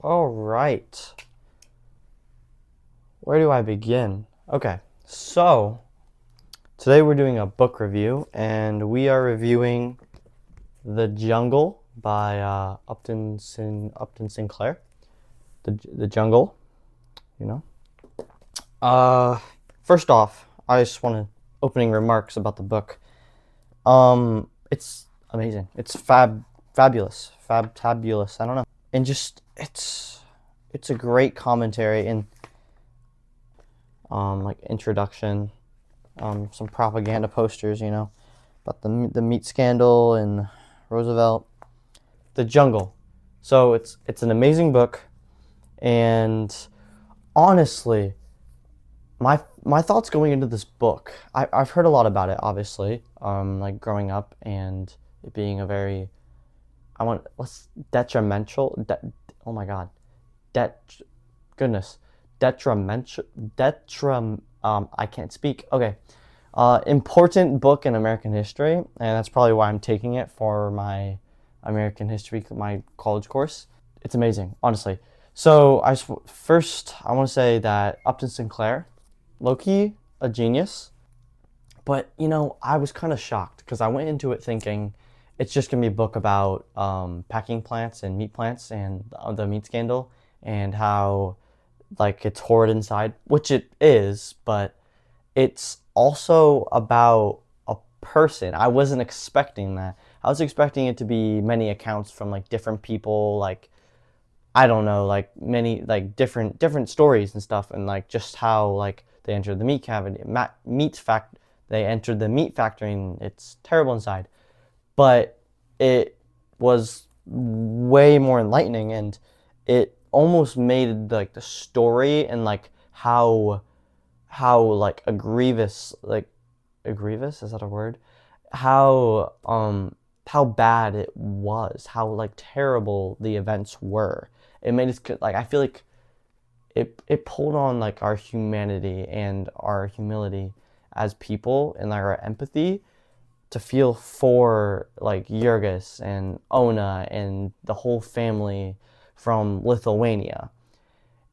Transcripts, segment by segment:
All right. Where do I begin? Okay, so today we're doing a book review, and we are reviewing The Jungle by Upton Sinclair. The Jungle, you know. Uh, First off, I just want to opening remarks about the book. It's amazing. It's fabulous. I don't know, and just it's a great commentary and like introduction, some propaganda posters, about the meat scandal and Roosevelt, The Jungle. So it's an amazing book, and honestly, my thoughts going into this book, I've heard a lot about it, obviously, like growing up and it being a very, what's detrimental, oh my god, det, goodness, detrimental, I can't speak, okay, important book in American history, and that's probably why I'm taking it for my American history, my college course. It's amazing, honestly. So first I want to say that Upton Sinclair, low-key a genius, but I was kind of shocked because I went into it thinking it's just gonna be a book about packing plants and meat plants and the meat scandal and how like it's horrid inside, which it is, but it's also about a person. I wasn't expecting that. I was expecting it to be many accounts from like different people, like I don't know, like many like different stories and stuff, and like just how like they entered the meat cavity, They entered the meat factory, and it's terrible inside. But it was way more enlightening, and it almost made like the story and like how like egregious, is that a word? How bad it was, how like terrible the events were. It made us like, I feel like it pulled on like our humanity and our humility as people and like our empathy to feel for like Jurgis and Ona and the whole family from Lithuania.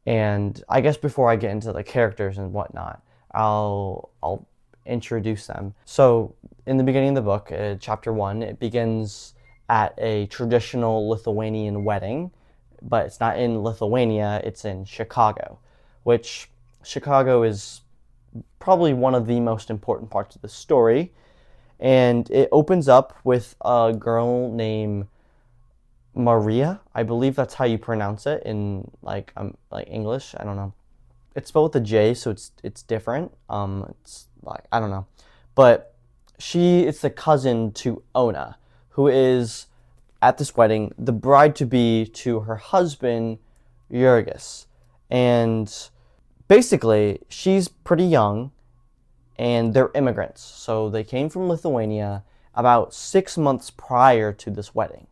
And I guess before I get into the characters and whatnot, I'll introduce them. So in the beginning of the book, chapter 1, it begins at a traditional Lithuanian wedding, but it's not in Lithuania, it's in Chicago, which Chicago is probably one of the most important parts of the story. And it opens up with a girl named Maria. I believe that's how you pronounce it in like English. I don't know. It's spelled with a J, so it's different. It's like I don't know, but it's the cousin to Ona, who is at this wedding the bride to be to her husband Jurgis, and basically she's pretty young, and they're immigrants, so they came from Lithuania about 6 months prior to this wedding.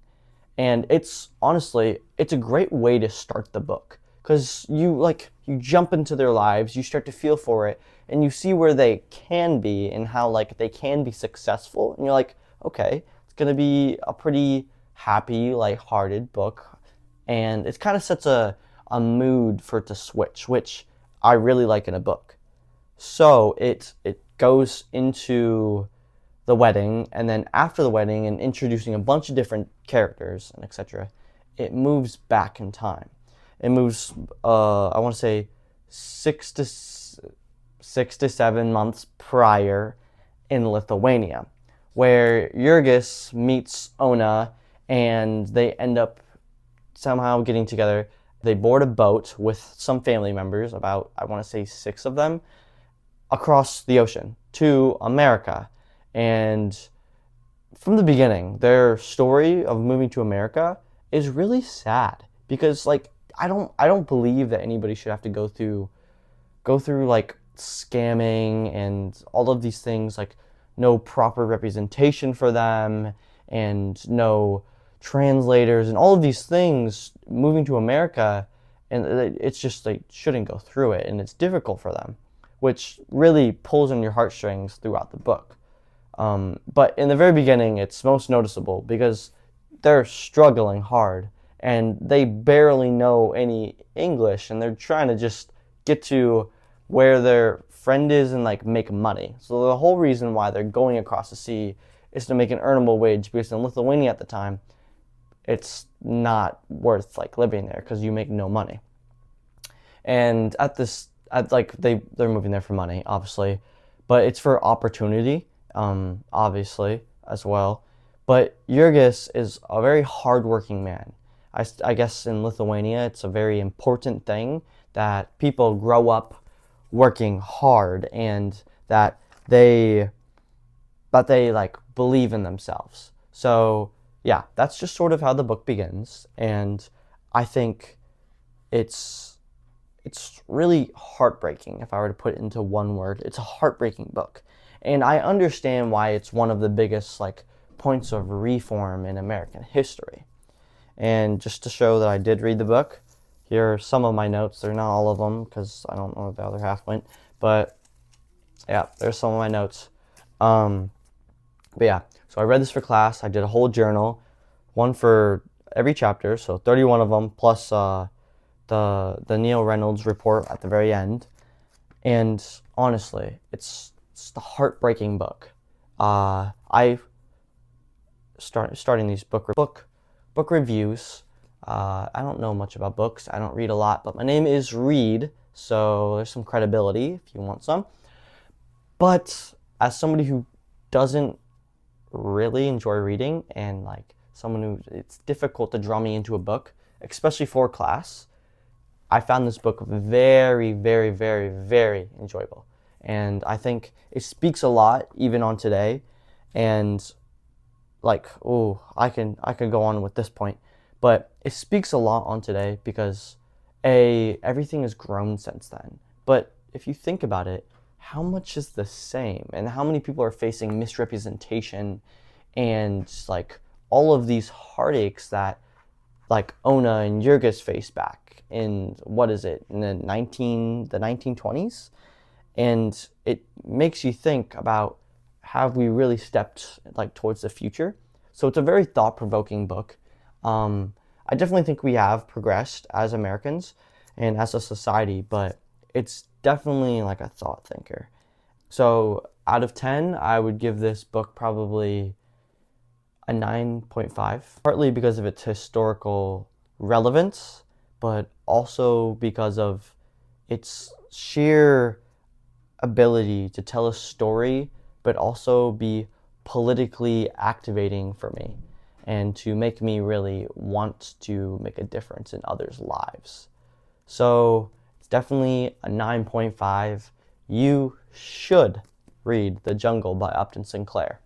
And it's honestly, it's a great way to start the book because you jump into their lives, you start to feel for it, and you see where they can be and how like they can be successful, and you're like, okay, it's gonna be a pretty happy, light-hearted book, and it kind of sets a mood for it to switch, which I really like in a book. So it goes into the wedding, and then after the wedding and introducing a bunch of different characters and etc., it moves back in time. It moves, I want to say, 6 to 7 months prior in Lithuania, where Jurgis meets Ona, and they end up somehow getting together. They board a boat with some family members, about, I want to say, 6 of them, across the ocean to America. And from the beginning, their story of moving to America is really sad because like I don't believe that anybody should have to go through like scamming and all of these things, like no proper representation for them and no translators and all of these things moving to America, and it's just like shouldn't go through it, and it's difficult for them, which really pulls on your heartstrings throughout the book. But in the very beginning, it's most noticeable because they're struggling hard, and they barely know any English, and they're trying to just get to where their friend is and like make money. So the whole reason why they're going across the sea is to make an earnable wage, because in Lithuania at the time, it's not worth like living there because you make no money. And they're moving there for money, obviously, but it's for opportunity, obviously as well. But Jurgis is a very hardworking man. I guess in Lithuania, it's a very important thing that people grow up working hard, and they that they like believe in themselves. So yeah, that's just sort of how the book begins, and I think it's it's really heartbreaking. If I were to put it into one word, it's a heartbreaking book, and I understand why it's one of the biggest like points of reform in American history. And just to show that I did read the book, here are some of my notes. They're not all of them because I don't know where the other half went, but yeah, there's some of my notes. But yeah, so I read this for class. I did a whole journal, one for every chapter, so 31 of them, plus the Neil Reynolds report at the very end. And honestly, it's the heartbreaking book. I starting these book reviews. I don't know much about books. I don't read a lot, but my name is Reed, so there's some credibility if you want some. But as somebody who doesn't really enjoy reading, and like someone who it's difficult to draw me into a book, especially for class, I found this book very, very, very, very enjoyable. And I think it speaks a lot even on today. And like, oh, I could go on with this point, but it speaks a lot on today because everything has grown since then. But if you think about it, how much is the same, and how many people are facing misrepresentation and like all of these heartaches that like Ona and Jurgis face back in what is it in the 1920s, and it makes you think about, have we really stepped like towards the future? So it's a very thought-provoking book. I definitely think we have progressed as Americans and as a society, but it's definitely like a thought thinker. So out of 10, I would give this book probably a 9.5, partly because of its historical relevance, but also because of its sheer ability to tell a story, but also be politically activating for me and to make me really want to make a difference in others' lives. So it's definitely a 9.5. You should read The Jungle by Upton Sinclair.